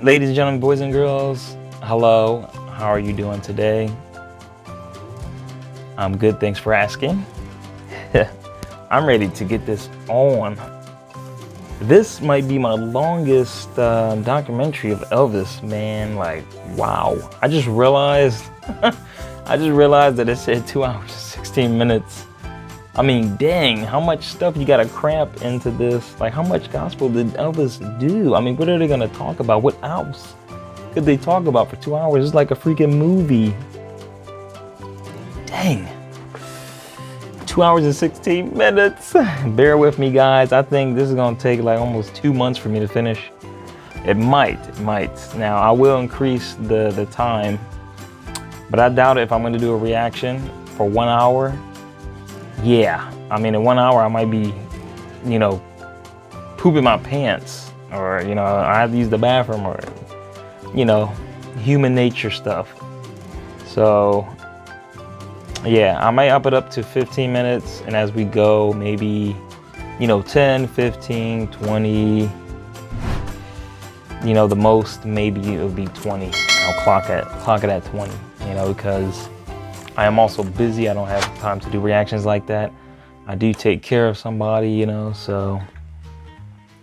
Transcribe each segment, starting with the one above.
Ladies and gentlemen, boys and girls, hello. How are you doing today? I'm good, thanks for asking. I'm ready to get this on. This might be my longest documentary of Elvis, man. Like, wow. I just realized that it said 2 hours and 16 minutes. I mean, dang, how much stuff you gotta cramp into this? Like, how much gospel did Elvis do? I mean, what are they gonna talk about? What else could they talk about for 2 hours? It's like a freaking movie. Dang. 2 hours and 16 minutes. Bear with me, guys. I think this is gonna take like almost 2 months for me to finish. It might. Now, I will increase the time, but I doubt it if I'm gonna do a reaction for 1 hour. Yeah, I mean, in 1 hour, I might be, pooping my pants, or, I have to use the bathroom, or, human nature stuff. So, yeah, I might up it up to 15 minutes, and as we go, maybe, 10, 15, 20, the most, maybe it'll be 20. I'll clock it at 20, because I am also busy. I don't have time to do reactions like that. I do take care of somebody, so,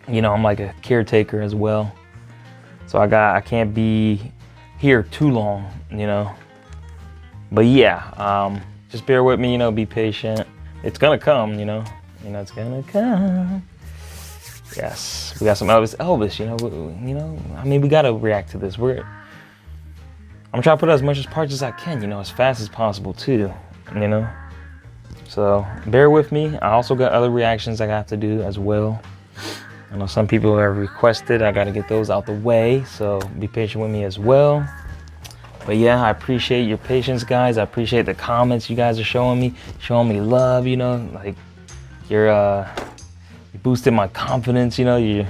I'm like a caretaker as well. So I can't be here too long, But yeah, just bear with me, be patient. It's gonna come, it's gonna come. Yes, we got some Elvis, I mean, we gotta react to this. I'm trying to put out as much parts as I can, as fast as possible too, So bear with me. I also got other reactions I have to do as well. I know some people have requested. I got to get those out the way, so be patient with me as well. But yeah, I appreciate your patience, guys. I appreciate the comments you guys are showing me love. Like you're boosting my confidence. You're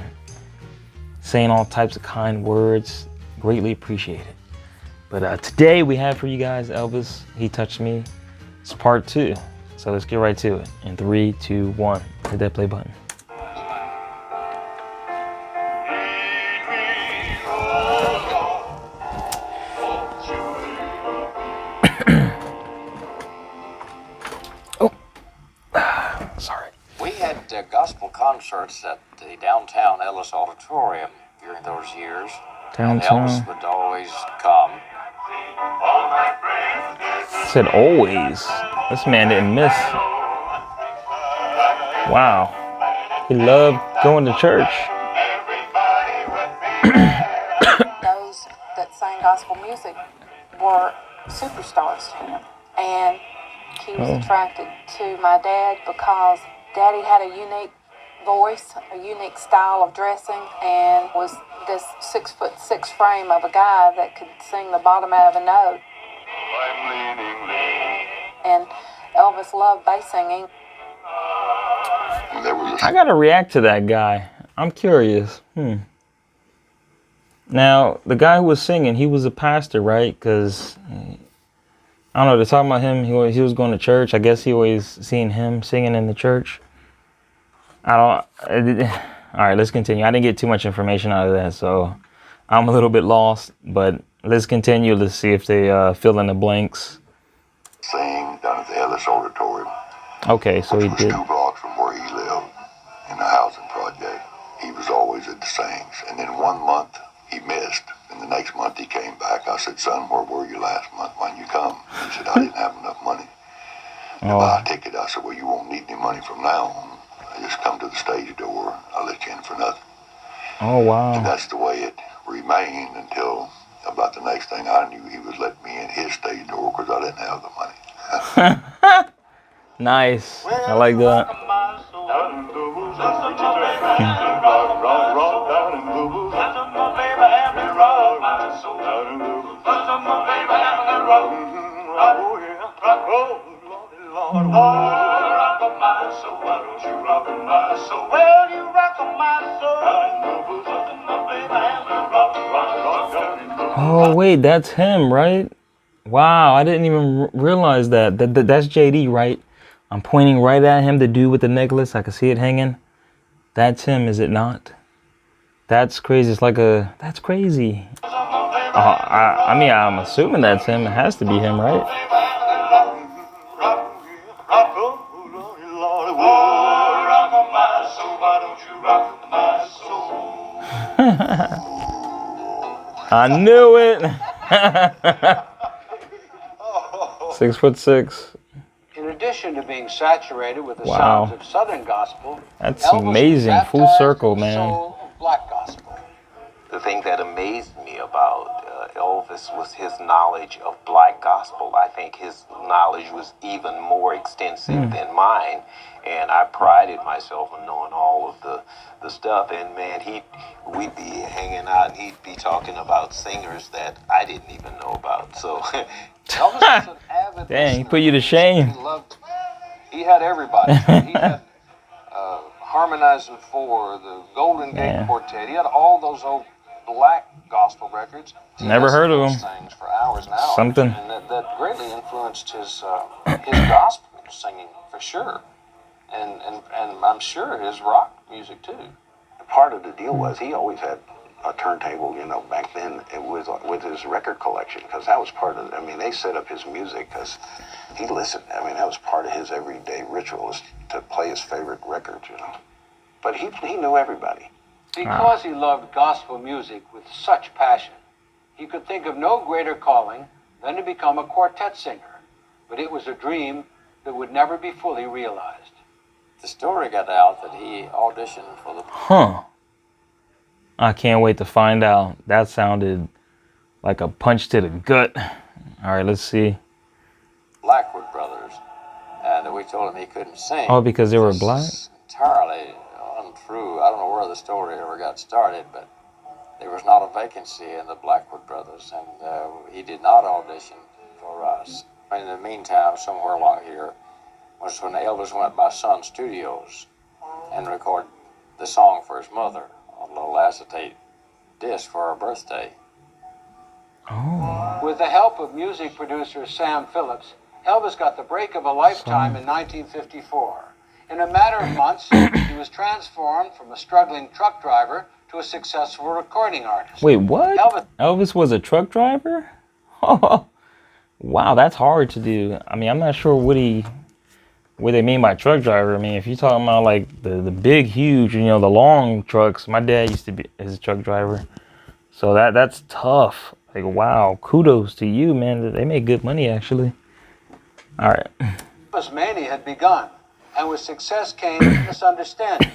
saying all types of kind words. Greatly appreciate it. But today we have for you guys Elvis, He Touched Me. It's part 2. So let's get right to it. In 3, 2, 1, hit that play button. Oh, sorry. We had gospel concerts at the downtown Ellis Auditorium during those years. Downtown. And Elvis would always come. I said always. This man didn't miss. Wow. He loved going to church. Those that sang gospel music were superstars to him. And he was attracted to my dad because Daddy had a unique voice, a unique style of dressing, and was this 6'6" frame of a guy that could sing the bottom out of a note. And Elvis loved bass singing. I gotta react to that guy. I'm curious. Now, the guy who was singing, he was a pastor, right? Because, I don't know, they're talking about him. He was going to church. I guess he always seen him singing in the church. All right, let's continue. I didn't get too much information out of that, so I'm a little bit lost. But let's continue. Let's see if they fill in the blanks. Sing down at the Ellis Auditorium. Okay, so he did. 2 blocks from where he lived in the housing project. He was always at the sings. And then 1 month he missed. And the next month he came back. I said, son, where were you last month when you come? He said, I didn't have enough money to buy a ticket. I said, well, you won't need any money from now on. I just come to the stage door. I'll let you in for nothing. Oh, wow. And that's the way it remained until about the next thing I knew, he was letting me in his stage door because I didn't have the money. Nice. I like that. Oh, wait, that's him, right? Wow, I didn't even realize that. That's JD, right? I'm pointing right at him, the dude with the necklace. I can see it hanging. That's him, is it not? That's crazy. It's like a, that's crazy. I mean, I'm assuming that's him. It has to be him, right? I knew it. 6'6". In addition to being saturated with the Wow. sounds of Southern gospel, That's Elvis was amazing. Full baptized circle, in the man. soul of black gospel. The thing that amazed me about Elvis was his knowledge of black gospel. I think his knowledge was even more extensive than mine, and I prided myself on knowing all of the stuff. And man, we'd be hanging out, and he'd be talking about singers that I didn't even know about. So Elvis was an avid Dang, he listener. put you to shame. He had everybody. He had Harmonizing Four, the Golden Gate Man. Quartet. He had all those old black gospel records. He Never listened heard to of those him. things for hours and hours. Something. And that greatly influenced his gospel singing for sure, and I'm sure his rock music too. part of the deal was he always had a turntable, you know, back then it was with his record collection, because that was part of, I mean, they set up his music because he listened. I mean, that was part of his everyday ritual, is to play his favorite records, you know. But he knew everybody. Because he loved gospel music with such passion, he could think of no greater calling than to become a quartet singer. But it was a dream that would never be fully realized. The story got out that he auditioned for the... Huh. I can't wait to find out. That sounded like a punch to the gut. All right, let's see. Blackwood Brothers, and we told him he couldn't sing. Oh, because they were black? It's entirely untrue. I don't know where the story ever got started, but there was not a vacancy in the Blackwood Brothers, and he did not audition for us. In the meantime, somewhere along here was when Elvis went by Sun Studios and recorded the song for his mother on a little acetate disc for her birthday. Oh. With the help of music producer Sam Phillips, Elvis got the break of a lifetime in 1954. In a matter of months, he was transformed from a struggling truck driver to a successful recording artist. Wait, what? Elvis was a truck driver? Oh, wow, that's hard to do. I mean, I'm not sure what they mean by truck driver. I mean, if you're talking about like the big, huge, you know, the long trucks, my dad used to be as a truck driver. So that's tough. Like, wow, kudos to you, man. They make good money, actually. All right. Elvis' mania had begun, and with success came misunderstanding.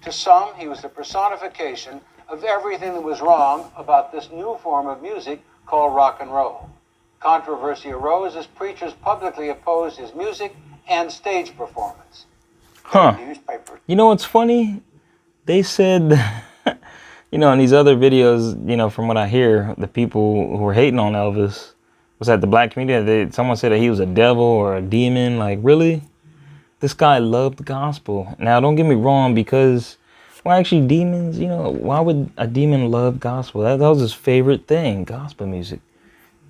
To some, he was the personification of everything that was wrong about this new form of music called rock and roll. Controversy arose as preachers publicly opposed his music and stage performance. Huh. You know what's funny? They said, you know, in these other videos, you know, from what I hear, the people who were hating on Elvis was that the black community. Someone said that he was a devil or a demon. Like, really? This guy loved the gospel. Now, don't get me wrong, because, well, actually, demons, you know, why would a demon love gospel? That was his favorite thing, gospel music.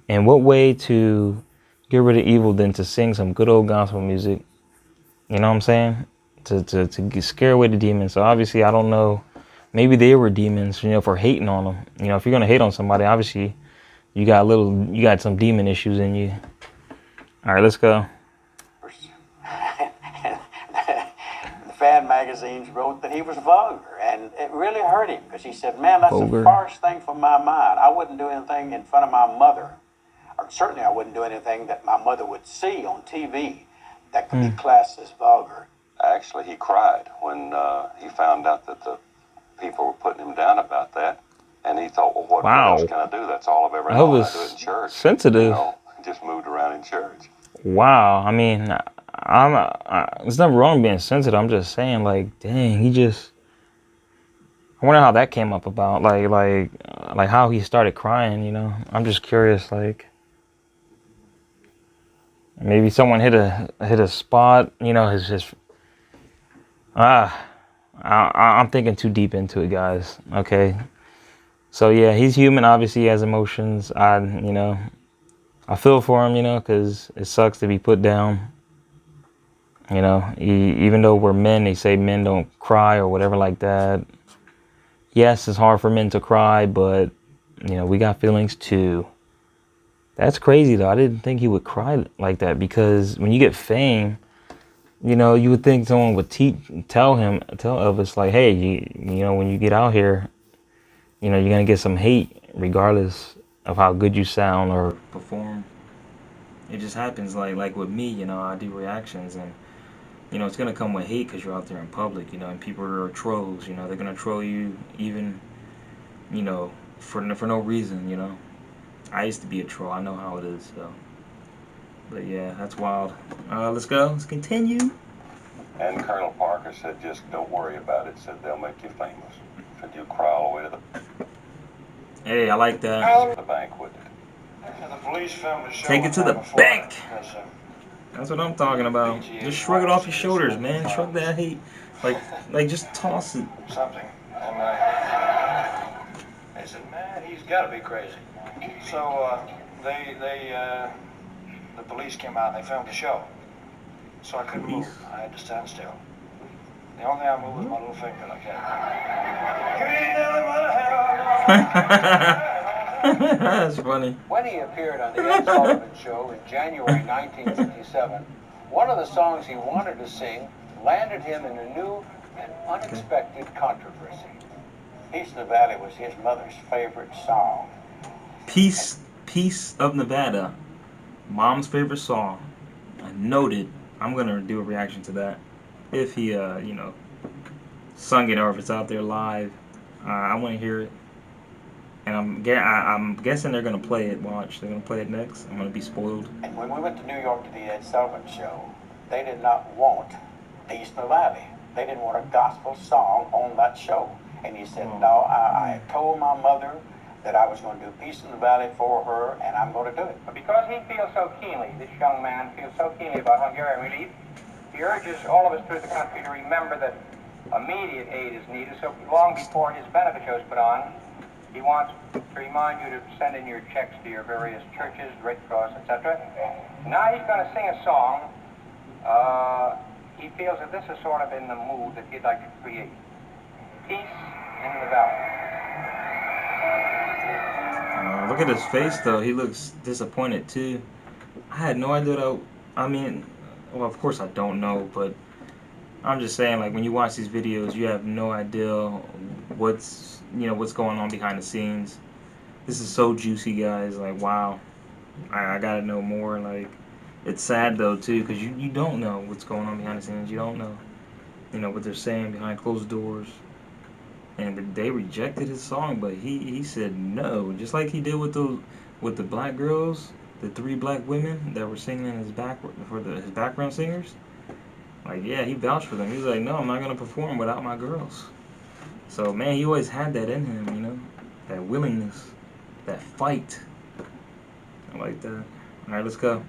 And what way to get rid of evil than to sing some good old gospel music? You know what I'm saying? To scare away the demons. So obviously, I don't know. Maybe they were demons, you know, for hating on them. You know, if you're gonna hate on somebody, obviously, you got some demon issues in you. All right, let's go. The fan magazines wrote that he was vulgar, and it really hurt him, because he said, man, that's Vulgar. the farthest thing from my mind. I wouldn't do anything in front of my mother, or certainly I wouldn't do anything that my mother would see on TV that could be classed as vulgar. Actually, he cried when he found out that the people were putting him down about that. And he thought, well, what else can I do? That's all I've ever known. I do it in church. Sensitive. You know, just moved around in church. Wow. I mean, there's nothing wrong with being sensitive. I'm just saying, like, dang, I wonder how that came up about, like how he started crying, you know? I'm just curious, like, maybe someone hit a spot, you know, I'm thinking too deep into it, guys. Okay. So yeah, he's human. Obviously, he has emotions. I feel for him, you know, because it sucks to be put down. You know, even though we're men, they say men don't cry or whatever like that. yes, it's hard for men to cry, but you know, we got feelings too. That's crazy though. I didn't think he would cry like that, because when you get fame, you know, you would think someone would tell Elvis like, hey, you know, when you get out here, you know, you're gonna get some hate regardless of how good you sound or perform. It just happens like with me, you know, I do reactions, and you know, it's gonna come with hate because you're out there in public, you know, and people are trolls, you know, they're gonna troll you even, you know, for no reason, you know. I used to be a troll, I know how it is, so. But yeah, that's wild. Let's go, let's continue. And Colonel Parker said, just don't worry about it. Said they'll make you famous. Said you'll cry all the way to Hey, I like that. the bank with it. The police filmed the show. Take it to the bank. Because, That's what I'm talking about. Just shrug it off your shoulders, man. Shrug that hate. Like just toss it. something. And they said, man, he's got to be crazy. So the police came out and they filmed the show. So I couldn't move. I had to stand still. The only thing I moved was my little finger like that. That's funny. When he appeared on the Ed Sullivan Show in January 1957, one of the songs he wanted to sing landed him in a new and unexpected controversy. Peace in the Valley was his mother's favorite song. Peace of Nevada. Mom's favorite song. Noted. I'm gonna do a reaction to that. If he, you know, sung it, or if it's out there live. I want to hear it. And I'm guessing they're gonna play it. Watch, they're gonna play it next. I'm gonna be spoiled. And when we went to New York to the Ed Sullivan Show, they did not want Peace in the Valley. They didn't want a gospel song on that show. And he said, no, I told my mother that I was going to do Peace in the Valley for her, and I'm going to do it. But because he feels so keenly, this young man feels so keenly about Hungarian relief, he urges all of us through the country to remember that immediate aid is needed. So long before his benefit show is put on, he wants to remind you to send in your checks to your various churches, Red Cross, etc. Now he's going to sing a song. He feels that this is sort of in the mood that he'd like to create. Peace in the Valley. Look at his face, though. He looks disappointed, too. I had no idea that... I mean, well, of course I don't know, but I'm just saying, like, when you watch these videos, you have no idea what's going on behind the scenes. This is so juicy, guys. Like, wow. I gotta know more. Like, it's sad, though, too, because you don't know what's going on behind the scenes. You don't know, you know, what they're saying behind closed doors. And they rejected his song, but he said no, just like he did with the black girls, the 3 black women that were singing in his his background singers. Like, yeah, he vouched for them. He's like, no, I'm not gonna perform without my girls. So man, he always had that in him, you know, that willingness, that fight. I like that. All right, let's go.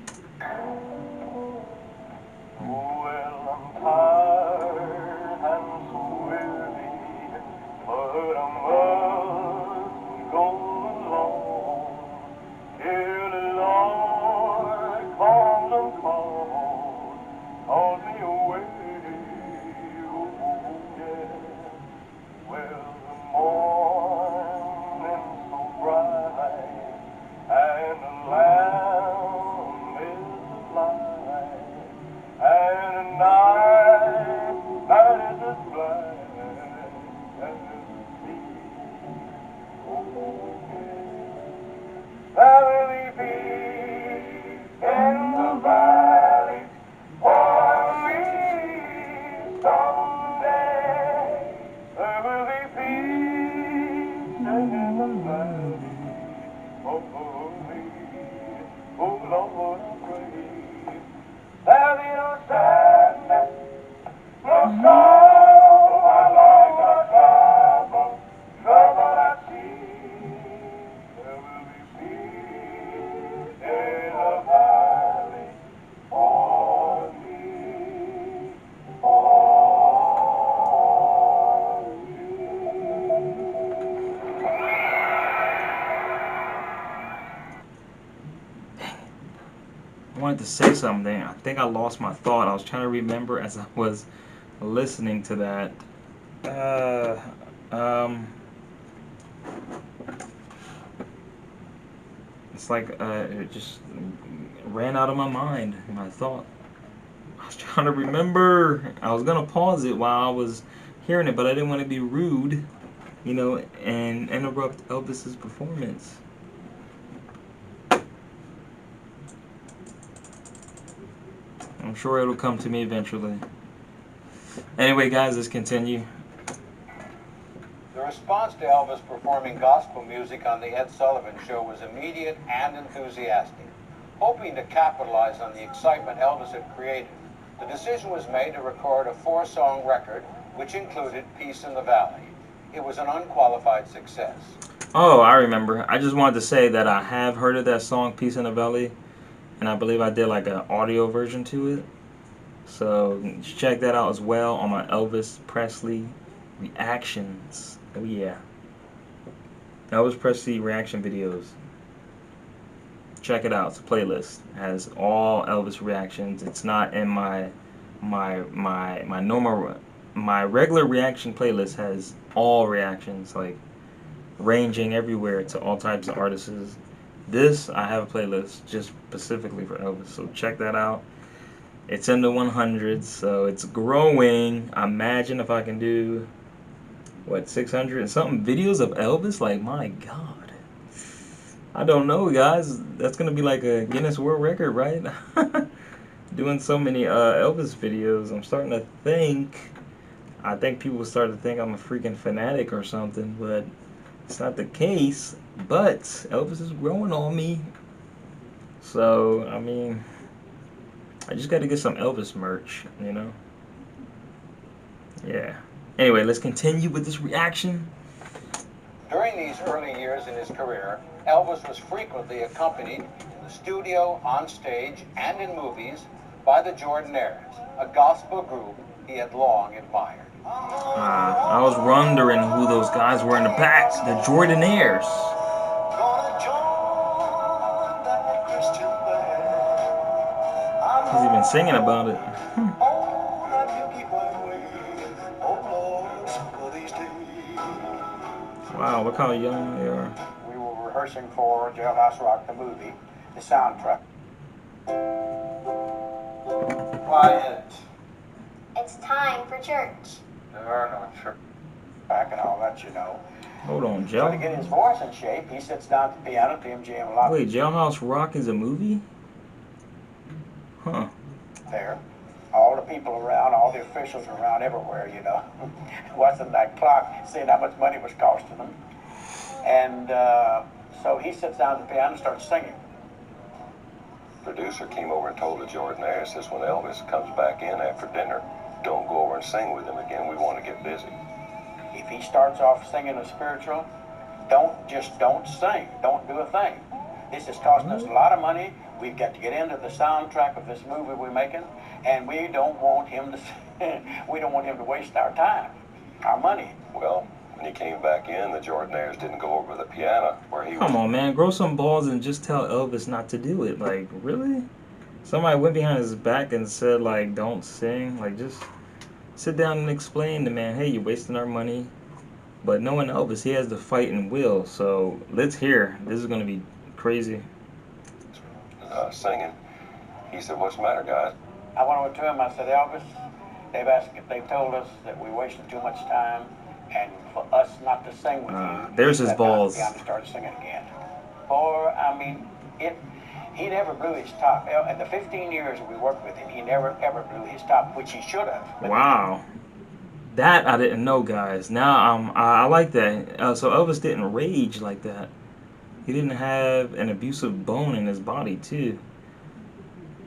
I wanted to say something. I think I lost my thought. I was trying to remember as I was listening to that. It's like it just ran out of my mind. My thought. I was trying to remember. I was gonna pause it while I was hearing it, but I didn't want to be rude, you know, and interrupt Elvis's performance. I'm sure it'll come to me eventually. Anyway, guys, let's continue. The response to Elvis performing gospel music on The Ed Sullivan Show was immediate and enthusiastic. Hoping to capitalize on the excitement Elvis had created, the decision was made to record a 4-song record, which included Peace in the Valley. It was an unqualified success. Oh, I remember. I just wanted to say that I have heard of that song, Peace in the Valley, and I believe I did like an audio version to it. So check that out as well on my Elvis Presley reactions. Oh yeah, Elvis Presley reaction videos. Check it out. It's a playlist. It has all Elvis reactions. It's not in my normal, my regular reaction playlist has all reactions, like ranging everywhere to all types of artists. This, I have a playlist just specifically for Elvis, so check that out. It's in the 100s, so it's growing. Imagine if I can do, what, 600 and something videos of Elvis? Like, my God. I don't know, guys. That's going to be like a Guinness World Record, right? Doing so many Elvis videos. I'm starting to think, I think people start to think I'm a freaking fanatic or something, but it's not the case. But Elvis is growing on me. So, I mean, I just got to get some Elvis merch, you know? Yeah. Anyway, let's continue with this reaction. During these early years in his career, Elvis was frequently accompanied in the studio, on stage, and in movies by the Jordanaires, a gospel group he had long admired. I was wondering who those guys were in the back, the Jordanaires. He's even singing about it. Wow, look how young they are. We were rehearsing for Jailhouse Rock, the movie, the soundtrack. Quiet. It's time for church. There are no church back and all that, you know. Hold on, So to get his voice in shape, he sits down at the piano, PMGM a lot. Wait, Jailhouse Rock is a movie? Huh. There. All the people around, all the officials around everywhere, you know, watching that clock, seeing how much money was costing them. And so he sits down at the piano and starts singing. Producer came over and told the Jordanaires, says when Elvis comes back in after dinner, don't go over and sing with him again. We want to get busy. If he starts off singing a spiritual, don't sing. Don't do a thing. This is costing us a lot of money. We've got to get into the soundtrack of this movie we're making, and we don't want him to waste our time, our money. Well, when he came back in, the Jordanaires didn't go over the piano where he was. Come on, man. Grow some balls and just tell Elvis not to do it. Like, really? Somebody went behind his back and said, like, don't sing. Like, just sit down and explain to man, hey, you're wasting our money. But knowing Elvis, he has the fighting will. So let's hear. This is going to be crazy. Singing. He said, what's the matter, guys? I went over to him, I said, Elvis, they've told us that we wasted too much time, and for us not to sing with you. There's his balls. I started singing again. Boy, I mean, he never blew his top. In the 15 years we worked with him, he never ever blew his top, which he should have. Wow. That I didn't know, guys. Now I like that. So Elvis didn't rage like that. He didn't have an abusive bone in his body, too.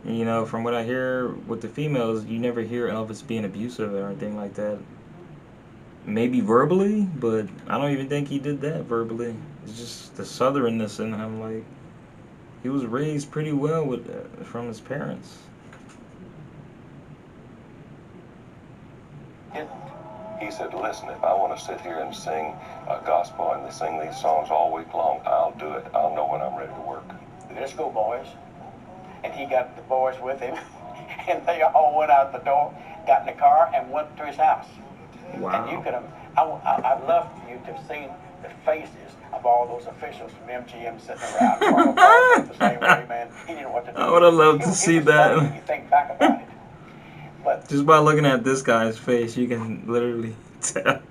You know, from what I hear with the females, you never hear Elvis being abusive or anything like that. Maybe verbally, but I don't even think he did that verbally. It's just the southernness in him. Like, he was raised pretty well with from his parents. He said, listen, if I want to sit here and sing a gospel and sing these songs all week long, I'll do it. I'll know when I'm ready to work. Let's go, boys. And he got the boys with him, and they all went out the door, got in the car, and went to his house. Wow. And you could have, I'd love for you to have seen the faces of all those officials from MGM sitting around. Ronald Ball felt the same way, man. He didn't know what to do. I would have loved to see It was funny when that. you think back about it. But Just by looking at this guy's face, you can literally tell.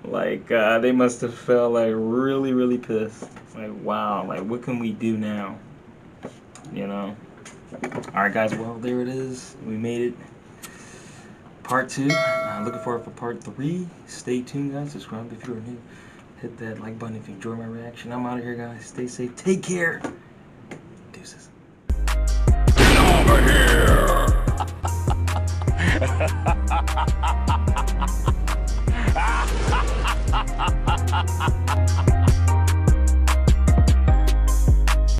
Like, they must have felt like really, really pissed. Like, wow, like, what can we do now? You know? Alright, guys, well, there it is. We made it. Part 2. Looking forward for part 3. Stay tuned, guys. Subscribe if you're new. Hit that like button if you enjoy my reaction. I'm out of here, guys. Stay safe. Take care. Deuces.